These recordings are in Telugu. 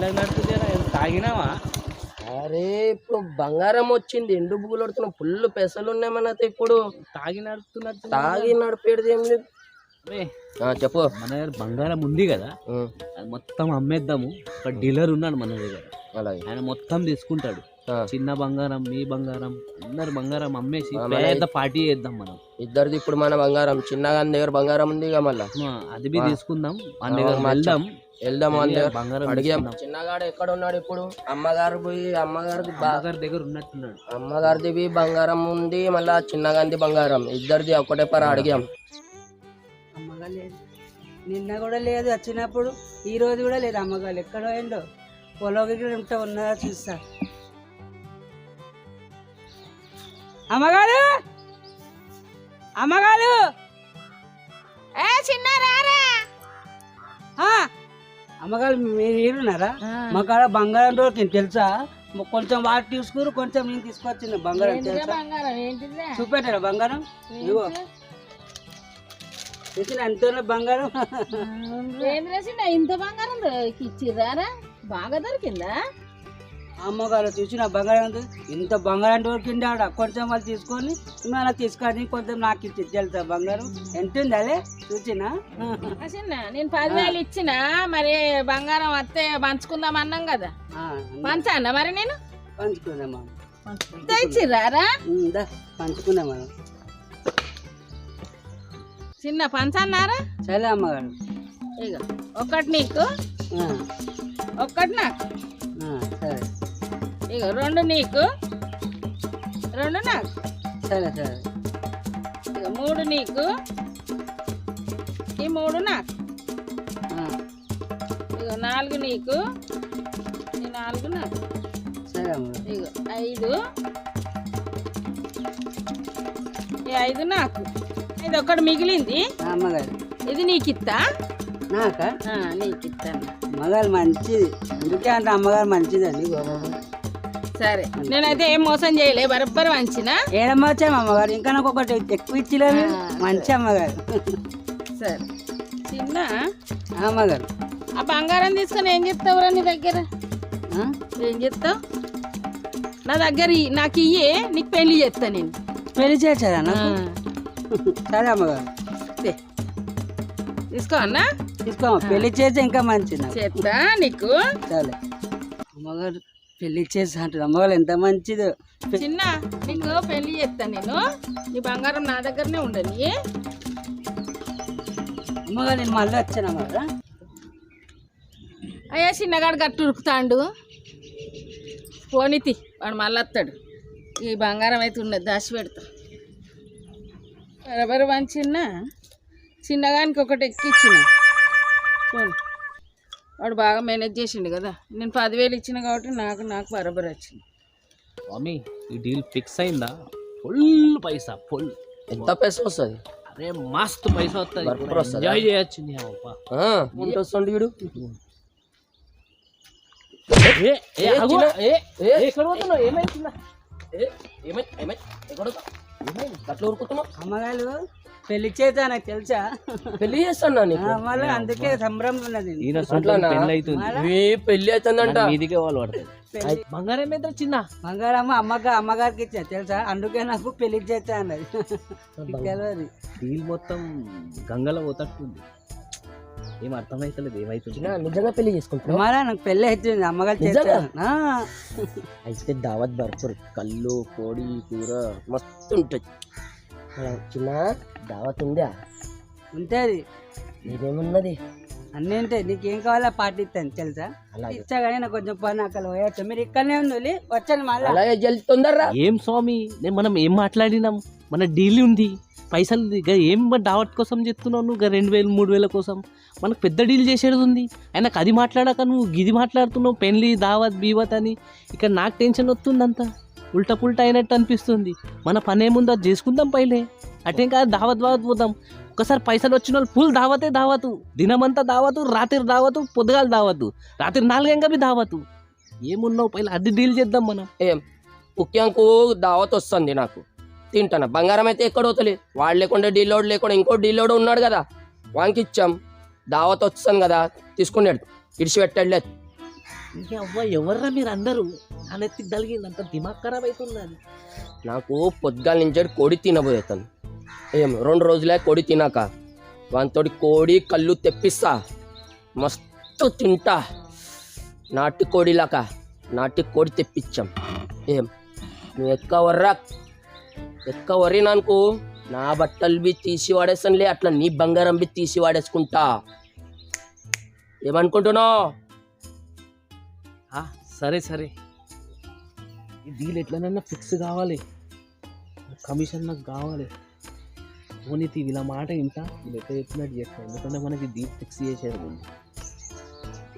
మెల్లగా నడుతుందేరా తాగినావా? అరే ఇప్పుడు బంగారం వచ్చింది, ఎండు బుగ్గులు పడుతున్నాం, ఫుల్ పెసలు ఉన్నాయి మనతో ఇప్పుడు. తాగి నడుతున్నట్టు తాగి నడిపేది ఏం లేదు. చెప్పు. మన దగ్గర బంగారం ఉంది కదా, అది మొత్తం అమ్మేద్దాము. ఒక డీలర్ ఉన్నాడు మన దగ్గర, ఆయన మొత్తం తీసుకుంటాడు. చిన్న బంగారం, మీ బంగారం, అందరు బంగారం అమ్మేసి పెద్ద పార్టీ చేద్దాం మనం. ఇద్దరిది ఇప్పుడు మన బంగారం, చిన్నగా దగ్గర బంగారం ఉంది ఇక మళ్ళా అది బి తీసుకుందాం. మన దగ్గర వెళ్దాం బంగారం అడిగాం. చిన్నగాడు ఎక్కడ ఉన్నాడు ఇప్పుడు? అమ్మగారు పోయి అమ్మగారి దగ్గర ఉన్నట్టున్నాడు. అమ్మగారిది బంగారం ఉంది, మళ్ళా చిన్నగాంది బంగారం, ఇద్దరిది ఒకటే పర అడిగాం. అమ్మగా లేదు, నిన్న కూడా లేదు వచ్చినప్పుడు, ఈ రోజు కూడా లేదు. అమ్మగారు ఎక్కడో ఏంటో పొలగిరి ఉంటే ఉన్నదా చూస్తా. అమ్మగారు, అమ్మగారు, అమ్మగారు మీరు ఏరున్నారా? మా కాడ బంగారం రోజు తెలుసా? కొంచెం వాటి తీసుకురు, కొంచెం నేను తీసుకొచ్చిన బంగారం తెలుసా? చూపెట్టారా బంగారం? ఇదిగో ఎంత బంగారం. ఇంత బంగారం ఇచ్చిర్రా? బాగా దొరికిందా? అమ్మగారు చూసిన బంగారం ఇంత బంగారం దొరికింది ఆడ. కొంచెం వాళ్ళు తీసుకొని మన తీసుకొని కొంచెం నాకు ఇచ్చి తెలుసా బంగారం ఎంత ఉంది అదే చూసినా. నేను 10,000 ఇచ్చిన, మరి బంగారం వస్తే పంచుకుందాం అన్నాం కదా, పంచానా మరి? నేను పంచుకుందామా? తెచ్చిర్రా? పంచుకుందాం మనం. చిన్న పంచన్నారా? సరే అమ్మగారు, ఇక ఒకటి నీకు, ఒక్కటి నాకు. సరే ఇక 2 నీకు, 2 నాకు. సరే సరే. ఇక 3 నీకు, ఈ 3 నాకు. ఇక 4 నీకు, ఈ 4 నాకు. సరే అమ్మ. ఇక 5, ఈ 5 నాకు. ఇది ఒకటి మిగిలింది అమ్మగారు, ఇది నీకు ఇస్తా. నాకా? నీకు ఇస్తాను. అమ్మగారు మంచిది, అందుకే అంటే అమ్మగారు మంచిదండి. సరే, నేనైతే ఏం మోసం చేయలే, బరబ్బర్ మంచిన. ఏడమ్మ వచ్చాము అమ్మగారు, ఇంకా నాకు ఒకటి ఎక్కువ ఇచ్చిలేదు. మంచి అమ్మగారు. సరే చిన్న అమ్మగారు, ఆ బంగారం తీసుకొని ఏం చెప్తావురా? నీ దగ్గర ఏం చెప్తావు? నా దగ్గర నాకు ఇయ్యే, నీకు పెళ్లి చేస్తా. నేను పెళ్లి చేశారా? సరే అమ్మగారు, తీసుకో అన్నా, తీసుకో. పెళ్లి చేస్తే ఇంకా మంచిది చేస్తా నీకు. సరే అమ్మగారు, పెళ్లి చేసి అంటారు. అమ్మగారు ఎంత మంచిదో. చిన్న నీకు పెళ్లి చేస్తా నేను, నీ బంగారం నా దగ్గరనే ఉండని. అమ్మగారు నేను మళ్ళీ వచ్చాను అమ్మగారు. అయ్యా చిన్నగాడు గట్టు ఉరుకుతాడు, పోనీతి వాడు మళ్ళీ వస్తాడు. ఈ బంగారం అయితే ఉన్నది, దాచి పెడతా. బరబరు వంచిన చిన్నగానికి ఒకటి ఎక్కిచ్చిన చూడు, వాడు బాగా మేనేజ్ చేసిండు కదా. నేను 10,000 ఇచ్చిన కాబట్టి నాకు బరబరు వచ్చింది. స్వామి, ఈ డీల్ ఫిక్స్ అయిందా? ఫుల్ పైసా, ఫుల్. ఎంత పైసా వస్తుంది? అరే మస్తు పైసా వస్తుంది, ఎంజాయ్ చేయొచ్చు. వస్తుంది వీడు. అమ్మగారు పెళ్లి చేస్తా నాకు తెలుసా? పెళ్లి చేస్తాను మళ్ళీ అందుకే సంబరం ఉన్నది. పెళ్లి అవుతుందంట. మీదికే వాళ్ళు పడతాయి. బంగారం మీద చిన్న బంగారం అమ్మగారికి ఇచ్చా తెలుసా? అందుకే నాకు పెళ్లి చేస్తా అన్నది. తెలియదు. డీల్ మొత్తం గంగలో పోతట్టుంది, ఏం అర్థమైతలేదు. ఏమైతుంది? నిజంగా పెళ్లి చేసుకుంటా మరా? నాకు పెళ్లి అవుతుంది, అమ్మగారు చేస్తా. అయితే దావత్ బర్పర్, కళ్ళు, కోడి కూర మస్తు ఉంటుంది. చిన్న దావత్ ఉందా? ఉంటుంది. ఏమేమున్నది? అన్నీ ఉంటాయి. నీకేం కావాలో పాటిస్తాను తెలుసా? ఇచ్చా కానీ నాకు కొంచెం పని అక్కడ పోయచ్చు. మీరు ఇక్కడనే ఉంది, వచ్చాను మళ్ళీ. అలాగే జల్ది తొందరరా. ఏం స్వామి, మనం ఏం మాట్లాడినాం? మన డీల్ ఉంది, పైసలు ఏం దావత్ కోసం చెప్తున్నావు నువ్వు? 2,000 3,000 కోసం మనకు పెద్ద డీల్ చేసేది ఉంది. ఆయనకు అది మాట్లాడాక నువ్వు గిది మాట్లాడుతున్నావు, పెళ్ళి దావత్ బీవత్ అని. ఇక్కడ నాకు టెన్షన్ వస్తుంది, అంతా ఉల్టా పుల్టా అయినట్టు అనిపిస్తుంది. మన పని ఏముందో అది చేసుకుందాం పైలే, అటేం కాదు దావత్ పోదాం. ఒకసారి పైసలు వచ్చిన వాళ్ళు ఫుల్ దావతే దావతు, దినమంతా దావతు, రాత్రి దావతు, పొద్దుగాలు దావతు, రాత్రి 4 గంటలకి దావతు. ఏమున్నావు పైల, అది డీల్ చేద్దాం మనం. ఏం ముఖ్యంకు దావత్ వస్తుంది, నాకు తింటాను. బంగారం అయితే ఎక్కడ పోతలేదు, వాడు లేకుండా డీలోడ్ లేకుండా ఇంకో డీలోడ్ ఉన్నాడు కదా, వానికి ఇచ్చాం. దావత్ వస్తాను కదా, తీసుకున్నాడు, ఇడిచి పెట్టలేదు. ఇంకా అవ్వ ఎవర్రా మీరు అందరూ నా నెత్తికి తలిగింది అంత దిమాగ్ ఖరాబ్ అవుతున్నది. నాకు పొద్దుగాల నుంచి కోడి తినబోయేతాను. ఏం 2 రోజులే కోడి తినాక వానితోటి కోడి కళ్ళు తెప్పిస్తా, మస్తు తింటా. నాటి కోడిలాక నాటి కోడి తెప్పించాం. ఏం నువ్వు ఎక్క వర్రినానుకో నా బట్టలు బి తీసి వాడేస్తానులే, అట్లా నీ బంగారం బి తీసి వాడేసుకుంటా. ఏమనుకుంటున్నావు? సరే సరే, ఈ డీల్ ఎట్లనన్నా ఫిక్స్ కావాలి, కమిషన్ నాకు కావాలి. పోనీ వీళ్ళ మాట ఇంత వీళ్ళు ఎట్లా చెప్పినట్టు చేస్తాను, ఎందుకంటే మనకి డీల్ ఫిక్స్ చేసేది ఉంది.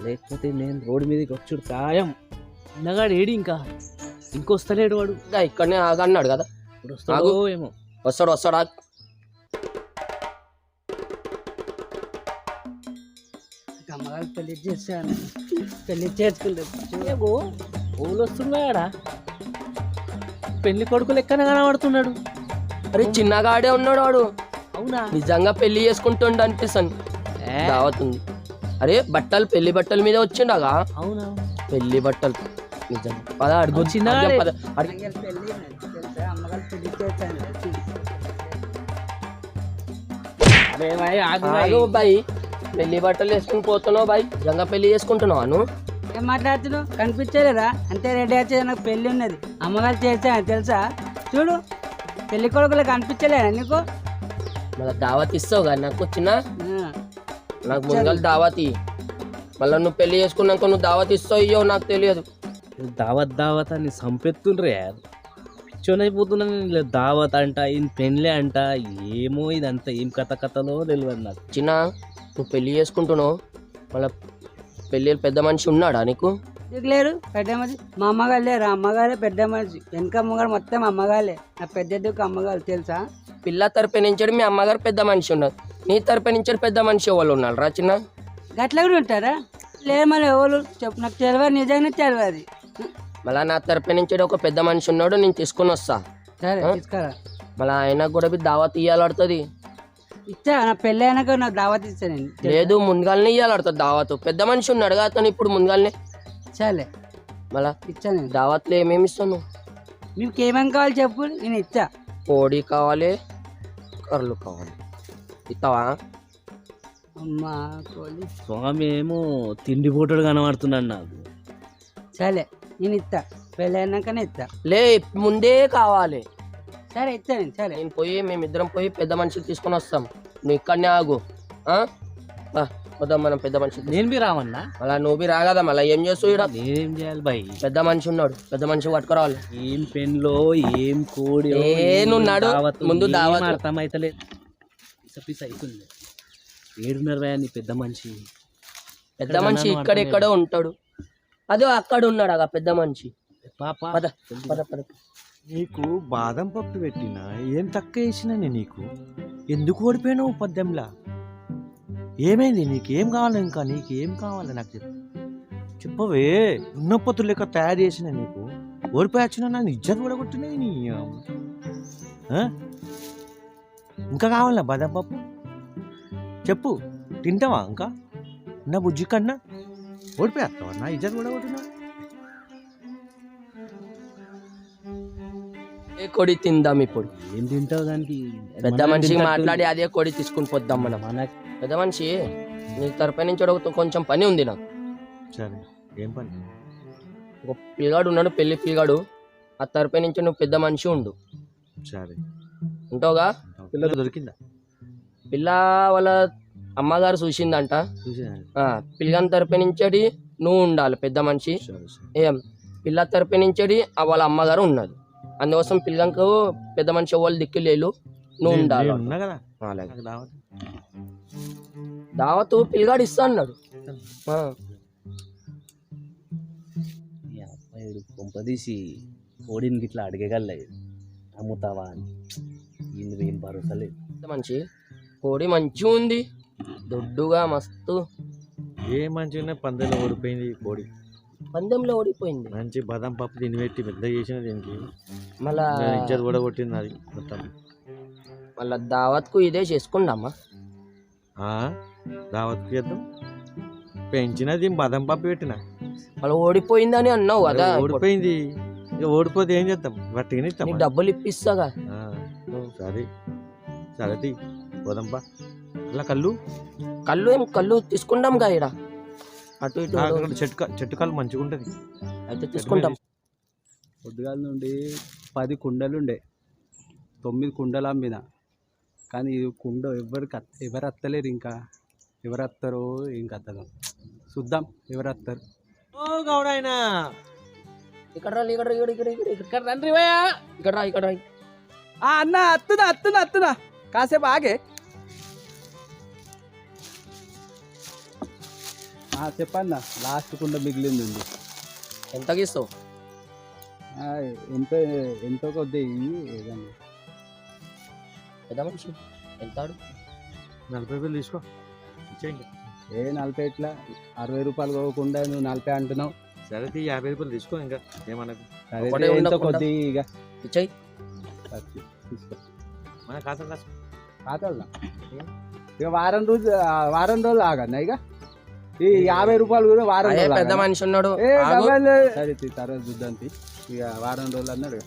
లేకపోతే నేను రోడ్డు మీదకి వచ్చుడు ఖాయం. చిన్నగాడు ఏడి ఇంకా ఇంకొస్తలేడు వాడు. ఇంకా ఇక్కడనే ఆగన్నాడు కదా, ఇప్పుడు వస్తాడో ఏమో. వస్తాడు. అమ్మగారు పెళ్లి చేశాను, పెళ్లి చేసుకుంటారు. ఊళ్ళు వస్తున్నాడా, పెళ్లి కొడుకు లెక్కన కనబడుతున్నాడు. అరే చిన్నగాడే ఉన్నాడు వాడు. అవునా? నిజంగా పెళ్లి చేసుకుంటుండ అనిపిస్తుంది. దావత్ ఉంది. అరే పెళ్లి బట్టల మీద వచ్చిండగా. అవునా? పెళ్లి బట్టలు నిజంగా. పద అడుగు చిన్న పెళ్లి తెలుసా, అమ్మగారు పెళ్లి చేశాను. బాయ్, పెళ్లి బట్టలు వేసుకుని పోతున్నావు బాయ్, నిజంగా పెళ్లి చేసుకుంటున్నావు అను. ఏం మాట్లాడుతున్నావు? కనిపించలేదా? అంతే రెడీ వచ్చేది, నాకు పెళ్లి ఉన్నది, అమ్మగారు చేశాను తెలుసా. చూడు పెళ్లి కొడుకులు కనిపించలేదా నీకు? మళ్ళీ దావత్ ఇస్తావు కదా నాకు చిన్న. ఆ, నాకు ముందుగా దావత్ ఇయ్యి. మళ్ళీ నువ్వు పెళ్లి చేసుకున్నాక నువ్వు దావత్ ఇస్తావు ఇయ్యో నాకు తెలియదు. దావత్ అని సంపెత్తుండ్రే యార్, పిచ్చోనైపోతున్నాను. దావత్ అంట, ఈయన పెళ్ళి అంట, ఏమో ఇదంతా ఏం కథలో తెలియదు నాకు. చిన్న నువ్వు పెళ్లి చేసుకుంటున్నావు, మళ్ళీ పెళ్ళి పెద్ద మనిషి ఉన్నాడా నీకు? నీకు లేరు పెద్ద మనిషి? మా అమ్మగారు లేరు, అమ్మగారే పెద్ద మనిషి. వెనక అమ్మగారు మొత్తం అమ్మగారే, నా పెద్ద అమ్మగారు తెలుసా. పిల్ల తరపు నుంచి మీ అమ్మగారు పెద్ద మనిషి ఉన్నారు, నీ తరపు నుంచి పెద్ద మనిషి ఎవరు ఉన్నారు రా చిన్న? గట్లా కూడా ఉంటారా? లేదు మళ్ళీ ఎవరు చెప్పు, నాకు తెలియదు, నిజంగానే తెలియదు. మళ్ళీ నా తరపు నుంచి ఒక పెద్ద మనిషి ఉన్నాడు, నేను తీసుకొని వస్తా. సరే తీసుకురా. మళ్ళీ ఆయనకు కూడా దావత్ ఇయ్యాలడుతుంది. ఇచ్చా, నా పెళ్ళి అయినాక నాకు దావత్ ఇచ్చా నేను. లేదు ముందుగానే ఇయ్యాలడుతుంది దావత్. పెద్ద మనిషి ఉన్నాడు కదా అతను, ఇప్పుడు ముందుగానే చాలే మళ్ళా ఇచ్చా నేను. దావత్లో ఏమేమి ఇస్తాను? మీకు ఏమేమి కావాలి చెప్పు, నేను ఇచ్చా. కోడి కావాలి, కర్రలు కావాలి, ఇస్తావా? అమ్మా కోడి స్వామి ఏమో తిండి పోటాడు కనబడుతున్నాడు నాకు. సరే నేను ఇస్తా, పెళ్ళి అయినాకనే ఇస్తా. లే ముందే కావాలి. సరే ఇస్తా నేను. సరే నేను పోయి మేమిద్దరం పోయి పెద్ద మనిషికి తీసుకొని వస్తాం, నువ్వు ఇక్కడనే ఆగు. వద్దాం మనం పెద్ద మనిషి. నేను బి రావన్నా? అలా నువ్వు బి రాగదా, మళ్ళీ ఏం చేస్తావు ఇక్కడ? నేనేం చేయాలి బాయ్? పెద్ద మనిషి ఉన్నాడు, పెద్ద మనిషి పట్టుకురావాలి. ఏం పెన్లో ఏం కోడి నువ్వు నాడు ముందు దావత్ అర్థమైతలేదు. పిస అవుతుంది. 7:30 నీ పెద్ద మనిషి. పెద్ద మనిషి ఇక్కడెక్కడో ఉంటాడు, అదో అక్కడ ఉన్నాడు ఆ పెద్ద మనిషి. పాప పద పద పద. నీకు బాదం పప్పు పెట్టినా ఏం తక్కువ వేసినా నీకు ఎందుకు ఓడిపోయినావు పద్యంలా? ఏమైంది? నీకేం కావాలి? ఇంకా నీకేం కావాలి నాకు చెప్పవే. ఉన్నపొత్తు లెక్క తయారు చేసిన నీకు ఓడిపోయొచ్చిన నన్ను ఇజ్జత్ కూడా కొట్టినాయి నీ. ఇంకా కావాలా బాదం పప్పు? చెప్పు, తింటావా? ఇంకా నా బుజ్జి కన్నా ఓడిపోయేస్తావా? నా ఇజ్జత్ కూడా కొట్టినా. ఏ కొడి తిందాం ఇప్పుడు. ఏం తింటావు దానికి? పెద్ద మనిషి మాట్లాడి అదే కొడి తీసుకుని పోద్దాం మనం. మనకి పెద్ద మనిషి నీ తరపు నుంచి కొంచెం పని ఉంది నాకు. సరే, ఏం పని? ఒక పిల్లగాడు ఉన్నాడు, పెళ్లి పిల్లగాడు. ఆ తరపు నుంచి నువ్వు పెద్ద మనిషి ఉండు. సరే ఉంటావుగా? పిల్ల దొరికిందా? పిల్ల వాళ్ళ అమ్మగారు చూసిందంట. పిల్లగాని తరపు నుంచి నువ్వు ఉండాలి పెద్ద మనిషి. ఏం పిల్ల తరపు నుంచి వాళ్ళ అమ్మగారు ఉన్నది, అందుకోసం పిల్లలకు పెద్ద మనిషి వాళ్ళు దిక్కు లేలు, నువ్వు ఉండాలి. దావతు పిల్లగాడు ఇస్తా అన్నాడు. కొంపదీసి కోడిని ఇట్లా అడిగగలేదు, అమ్ముతావా అని. ఏం భరోసా లేదు. మంచి కోడి మంచిగా ఉంది, దొడ్డుగా మస్తు. ఏ మంచిగా పందెంలో ఓడిపోయింది కోడి. పందెంలో ఓడిపోయింది. మంచి బాదం పప్పు తినిపెట్టి పెద్ద చేసిన దీనికి మళ్ళా ఇజ్జత్ కూడా కొట్టింది అది మొత్తం. మళ్ళా దావత్కు ఇదే చేసుకుందామా? దావత్కు చేద్దాం. పెంచినది బాదం పప్పు పెట్టిన వాళ్ళు ఓడిపోయిందని అన్నావు కదా ఓడిపోయింది, ఇక ఓడిపోతే ఏం చేద్దాం, గట్టిగానే ఇస్తాం. నీకు డబ్బులు ఇప్పిస్తాగా. ఆ, సరే సరే తీ, పోదాంపా. అలా కళ్ళు కళ్ళు తీసుకుంటాం గా ఈడ అటు ఇటు చెట్టు కళ్ళు మంచిగా ఉంటుంది. అయితే తీసుకుంటాం. పొద్దుగాల నుండి 10 కుండలు ఉండే, 9 కుండలు అమ్మిన, కానీ ఈ కుండ ఎవరు అత్తలేరు. ఇంకా ఎవరు వస్తారో ఏం కథను చూద్దాం, ఎవరు వస్తారు. ఓ గౌడాయన, ఇక్కడ రా, ఇక్కడ రా, ఇక్కడ ఇక్కడ ఇక్కడ ఇక్కడ రండి భయ్యా. ఇక్కడ రా, ఇక్కడ రా. అన్న అత్తునా కాసేపు ఆగే. చెప్పన్నా, లాస్ట్ కుండ మిగిలింది ఉంది. ఎంతకి ఇస్తావు? ఎంతో కొద్ది ఏదన్నా. పెద్ద మనిషి ఎంత ఆడు? 40,000 తీసుకో, ఇచ్చేయండి. 40 ఎట్లా, 60 రూపాయలు పోకుండా నువ్వు 40 అంటున్నావు. సరే తీ, 50,000 తీసుకో, ఇంకా ఏమనకు. సరే, ఒకటే ఎంతో ఉండకుండా. కొద్ది ఇక ఇచ్చాయి. తీసుకో. మన కాసం కాసు. కాదల్లా ఇక వారం రోజులు ఆగన్నా. ఇక ఈ 50 రూపాయలు కూడా వారం అదే రోజులు పెద్ద ఆగన్నా. మనిషి ఉన్నాడు. ఏ ఆగు. సరే తర్వాత చూద్దాం. ఇక వారం రోజులు అన్నాడు.